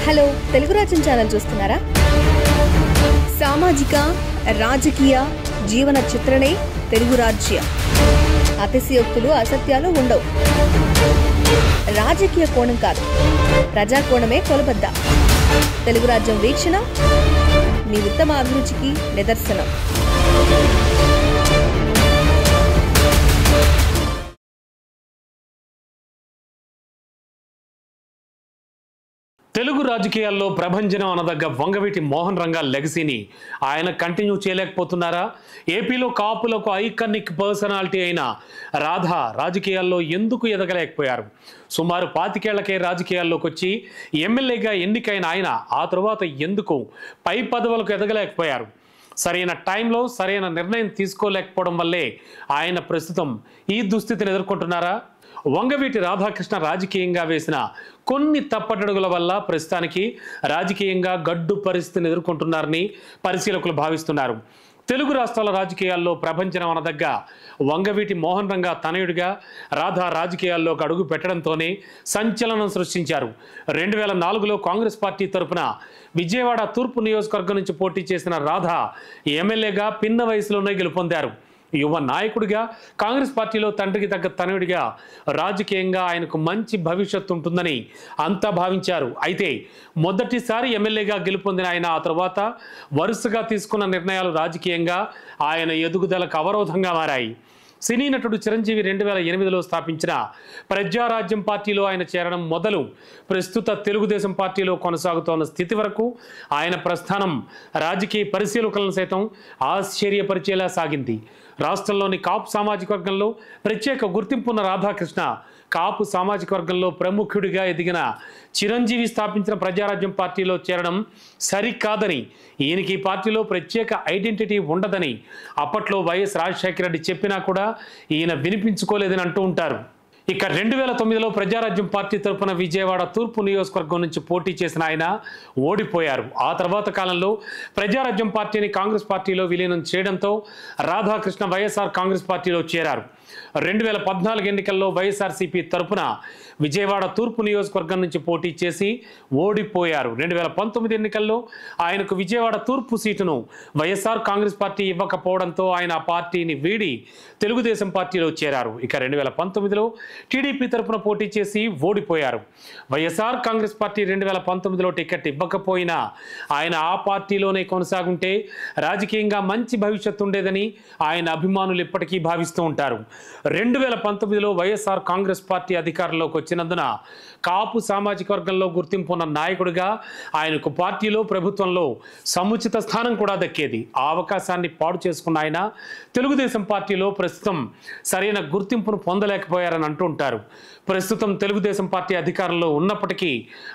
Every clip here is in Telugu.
హలో తెలుగు రాజ్యం ఛానల్ చూస్తున్నారా? సామాజిక రాజకీయ జీవన చిత్రణే తెలుగు రాజ్యం. అతిశయోక్తులు అసత్యాలు ఉండవు. రాజకీయ కోణం కాదు, ప్రజా కోణమే కొలబద్ద. తెలుగు రాజ్యం వీక్షణ మీ ఉత్తమ అభిరుచికి నిదర్శనం. తెలుగు రాజకీయాల్లో ప్రభంజనం అనదగ్గ వంగవీటి మోహన్ రంగా లెగసీని ఆయన కంటిన్యూ చేయలేకపోతున్నారా? ఏపీలో కాపులకు ఐకానిక్ పర్సనాలిటీ అయిన రాధా రాజకీయాల్లో ఎందుకు ఎదగలేకపోయారు? సుమారు 25 ఏళ్లకే రాజకీయాల్లోకి వచ్చి ఎమ్మెల్యేగా ఎన్నికైన ఆయన ఆ తరువాత ఎందుకు పై పదవులకు ఎదగలేకపోయారు? సరైన టైంలో సరైన నిర్ణయం తీసుకోలేకపోవడం వల్లే ఆయన ప్రస్తుతం ఈ దుస్థితిని ఎదుర్కొంటున్నారా? వంగవీటి రాధాకృష్ణ రాజకీయంగా వేసిన కొన్ని తప్పటడుగుల వల్ల ప్రస్తుతానికి రాజకీయంగా గడ్డు పరిస్థితిని ఎదుర్కొంటున్నారని పరిశీలకులు భావిస్తున్నారు. తెలుగు రాష్ట్రాల రాజకీయాల్లో ప్రభంజనం అనదగ్గ వంగవీటి మోహన్ రంగా తనయుడిగా రాధా రాజకీయాల్లోకి అడుగు పెట్టడంతోనే సంచలనం సృష్టించారు. 2004లో కాంగ్రెస్ పార్టీ తరఫున విజయవాడ తూర్పు నియోజకవర్గం నుంచి పోటీ చేసిన రాధా ఎమ్మెల్యేగా పిన్న వయసులోనే గెలుపొందారు. యువ నాయకుడిగా కాంగ్రెస్ పార్టీలో తండ్రికి తగ్గ తనయుడిగా రాజకీయంగా ఆయనకు మంచి భవిష్యత్తు ఉంటుందని అంతా భావించారు. అయితే మొదటిసారి ఎమ్మెల్యేగా గెలుపొందిన ఆయన ఆ తర్వాత వరుసగా తీసుకున్న నిర్ణయాలు రాజకీయంగా ఆయన ఎదుగుదలకు అవరోధంగా మారాయి. సినీ నటుడు చిరంజీవి 2008లో స్థాపించిన ప్రజారాజ్యం పార్టీలో ఆయన చేరడం మొదలు ప్రస్తుత తెలుగుదేశం పార్టీలో కొనసాగుతోన్న స్థితి వరకు ఆయన ప్రస్థానం రాజకీయ పరిశీలకులను సైతం ఆశ్చర్యపరిచేలా సాగింది. రాష్ట్రంలోని కాపు సామాజిక వర్గంలో ప్రత్యేక గుర్తింపున్న రాధాకృష్ణ కాపు సామాజిక వర్గంలో ప్రముఖుడిగా ఎదిగిన చిరంజీవి స్థాపించిన ప్రజారాజ్యం పార్టీలో చేరడం సరికాదని, ఈయనకి ఈ పార్టీలో ప్రత్యేక ఐడెంటిటీ ఉండదని అప్పట్లో వైఎస్ రాజశేఖర రెడ్డి చెప్పినా కూడా ఈయన వినిపించుకోలేదని అంటూ ఉంటారు. ఇక 2009లో ప్రజారాజ్యం పార్టీ తరఫున విజయవాడ తూర్పు నియోజకవర్గం నుంచి పోటీ చేసిన ఆయన ఓడిపోయారు. ఆ తర్వాత కాలంలో ప్రజారాజ్యం పార్టీని కాంగ్రెస్ పార్టీలో విలీనం చేయడంతో రాధాకృష్ణ వైఎస్ఆర్ కాంగ్రెస్ పార్టీలో చేరారు. 2014 ఎన్నికల్లో వైఎస్ఆర్సీపీ తరఫున విజయవాడ తూర్పు నియోజకవర్గం నుంచి పోటీ చేసి ఓడిపోయారు. 2019 ఎన్నికల్లో ఆయనకు విజయవాడ తూర్పు సీటును వైఎస్ఆర్ కాంగ్రెస్ పార్టీ ఇవ్వకపోవడంతో ఆయన ఆ పార్టీని వీడి తెలుగుదేశం పార్టీలో చేరారు. ఇక 2019లో టీడీపీ తరఫున పోటీ చేసి ఓడిపోయారు. వైఎస్ఆర్ కాంగ్రెస్ పార్టీ 2019లో టికెట్ ఇవ్వకపోయినా ఆయన ఆ పార్టీలోనే కొనసాగుంటే రాజకీయంగా మంచి భవిష్యత్తు ఉండేదని ఆయన అభిమానులు ఇప్పటికీ భావిస్తూ ఉంటారు. 2019లో వైఎస్ఆర్ కాంగ్రెస్ పార్టీ అధికారంలోకి వచ్చినందున కాపు సామాజిక వర్గంలో గుర్తింపు ఉన్న నాయకుడిగా ఆయనకు పార్టీలో ప్రభుత్వంలో సముచిత స్థానం కూడా దక్కేది. ఆ అవకాశాన్ని పాడు చేసుకున్న ఆయన తెలుగుదేశం పార్టీలో ప్రస్తుతం సరైన గుర్తింపును పొందలేకపోయారని అంటూ ఉంటారు. ప్రస్తుతం తెలుగుదేశం పార్టీ అధికారంలో ఉన్నప్పటికీ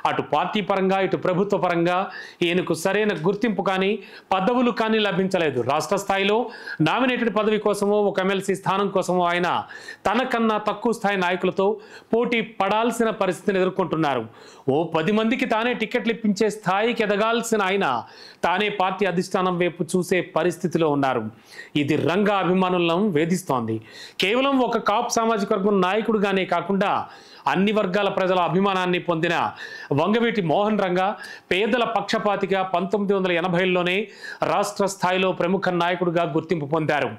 అటు పార్టీ పరంగా ఇటు ప్రభుత్వ పరంగా ఈయనకు సరైన గుర్తింపు కానీ పదవులు కానీ లభించలేదు. రాష్ట్ర స్థాయిలో నామినేటెడ్ పదవి కోసమో ఒక ఎమ్మెల్సీ స్థానం కోసమో ఆయన తనకన్నా తక్కువ స్థాయి నాయకులతో పోటీ పడాల్సిన పరిస్థితిని ఎదుర్కొంటున్నారు. ఓ 10 మందికి తానే టికెట్లు ఇప్పించే స్థాయికి ఎదగాల్సిన ఆయన తానే పార్టీ అధిష్టానం వైపు చూసే పరిస్థితిలో ఉన్నారు. ఇది రంగా అభిమానులను వేధిస్తోంది. కేవలం ఒక కాపు సామాజిక వర్గం నాయకుడిగానే కాకుండా అన్ని వర్గాల ప్రజల అభిమానాన్ని పొందిన వంగవీటి మోహన్ రంగా పేదల పక్షపాతిగా 1980లోనే రాష్ట్ర స్థాయిలో ప్రముఖ నాయకుడిగా గుర్తింపు పొందారు.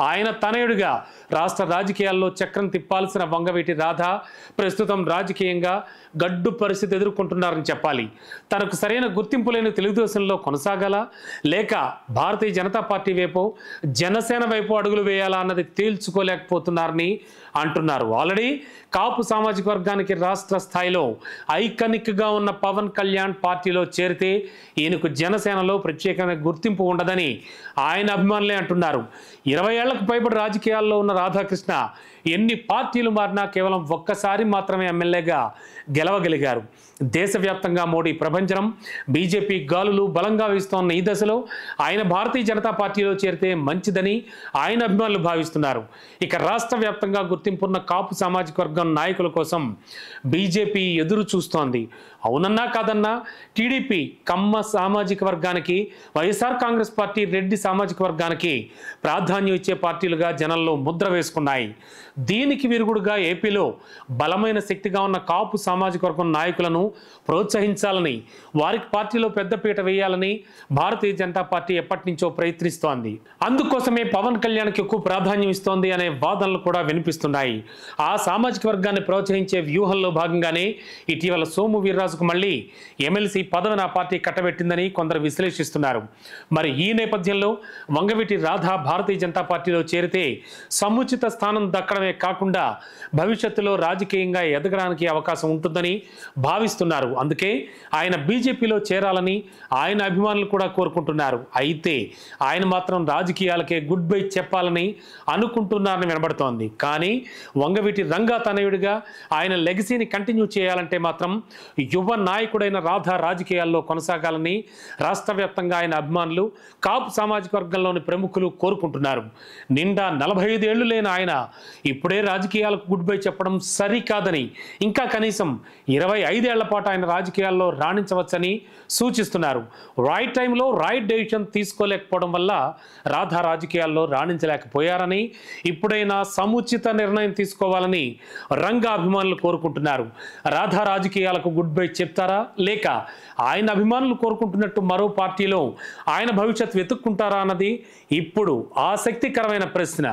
ఆయన తనయుడిగా రాష్ట్ర రాజకీయాల్లో చక్రం తిప్పాల్సిన వంగవీటి రాధా ప్రస్తుతం రాజకీయంగా గడ్డు పరిస్థితి ఎదుర్కొంటున్నారని చెప్పాలి. తనకు సరైన గుర్తింపు లేని తెలుగుదేశంలో కొనసాగాలా లేక భారతీయ జనతా పార్టీ వైపు జనసేన వైపు అడుగులు వేయాలా అన్నది తేల్చుకోలేకపోతున్నారని అంటున్నారు. ఆల్రెడీ కాపు సామాజిక వర్గానికి రాష్ట్ర స్థాయిలో ఐకానిక్గా ఉన్న పవన్ కళ్యాణ్ పార్టీలో చేరితే ఈయనకు జనసేనలో ప్రత్యేకమైన గుర్తింపు ఉండదని ఆయన అభిమానులే అంటున్నారు. 20 ఏళ్లకు పైబడి రాజకీయాల్లో ఉన్న రాధాకృష్ణ ఎన్ని పార్టీలు మారినా కేవలం ఒక్కసారి మాత్రమే ఎమ్మెల్యేగా గెలవగలిగారు. దేశవ్యాప్తంగా మోడీ ప్రభంజనం బీజేపీ గాలులు బలంగా వీస్తోన్న ఈ దశలో ఆయన భారతీయ జనతా పార్టీలో చేరితే మంచిదని ఆయన అభిమానులు భావిస్తున్నారు. ఇక రాష్ట్ర వ్యాప్తంగా గుర్తింపున్న కాపు సామాజిక వర్గం నాయకుల కోసం బీజేపీ ఎదురు చూస్తోంది. అవునన్నా కాదన్నా టీడీపీ కమ్మ సామాజిక వర్గానికి, వైఎస్ఆర్ కాంగ్రెస్ పార్టీ రెడ్డి సామాజిక వర్గానికి ప్రాధాన్యం ఇచ్చే పార్టీలుగా జనంలో ముద్ర వేసుకున్నాయి. దీనికి విరుగుడుగా ఏపీలో బలమైన శక్తిగా ఉన్న కాపు సామాజిక వర్గం నాయకులను ప్రోత్సహించాలని, వారికి పార్టీలో పెద్దపీట వేయాలని భారతీయ జనతా పార్టీ ఎప్పటి నుంచో ప్రయత్నిస్తోంది. అందుకోసమే పవన్ కళ్యాణ్కి ఎక్కువ ప్రాధాన్యం ఇస్తోంది అనే వాదనలు కూడా వినిపిస్తున్నాయి. ఆ సామాజిక వర్గాన్ని ప్రోత్సహించే వ్యూహంలో భాగంగానే ఇటీవల సోము వీర్రాజుకు మళ్ళీ ఎమ్మెల్సీ పదవిని ఆ పార్టీ కట్టబెట్టిందని కొందరు విశ్లేషిస్తున్నారు. మరి ఈ నేపథ్యంలో వంగవీటి రాధ భారతీయ జనతా పార్టీలో చేరితే సముచిత స్థానం దక్కడమే కాకుండా భవిష్యత్తులో రాజకీయంగా ఎదగడానికి అవకాశం ఉంటుందని భావిస్తున్నారు. అందుకే ఆయన బీజేపీలో చేరాలని ఆయన అభిమానులు కూడా కోరుకుంటున్నారు. అయితే ఆయన మాత్రం రాజకీయాలకే గుడ్ బై చెప్పాలని అనుకుంటున్నారని వినబడుతోంది. కానీ వంగవీటి రంగా తనయుడిగా ఆయన లెగసీని కంటిన్యూ చేయాలంటే మాత్రం యువ నాయకుడైన రాధ రాజకీయాల్లో కొనసాగాలని రాష్ట్ర వ్యాప్తంగా ఆయన అభిమానులు, కాపు సామాజిక వర్గంలోని ప్రముఖులు కోరుకుంటున్నారు. నిండా 45 ఏళ్లు లేని ఆయన ఇప్పుడే రాజకీయాలకు గుడ్ బై చెప్పడం సరికాదని, ఇంకా కనీసం 25 ఏళ్ల పాటు ఆయన రాజకీయాల్లో రాణించవచ్చని సూచిస్తున్నారు. రైట్ టైంలో రైట్ డెసిషన్ తీసుకోలేకపోవడం వల్ల రాధ రాజకీయాల్లో రాణించలేకపోయారని, ఇప్పుడైనా సముచిత నిర్ణయం తీసుకోవాలని రంగా అభిమానులు కోరుకుంటున్నారు. రాధ రాజకీయాలకు గుడ్ బై చెప్తారా, లేక ఆయన అభిమానులు కోరుకుంటున్నట్టు మరో పార్టీలో ఆయన భవిష్యత్తు వెతుక్కుంటారా అన్నది ఇప్పుడు ఆసక్తికరమైన ప్రశ్న.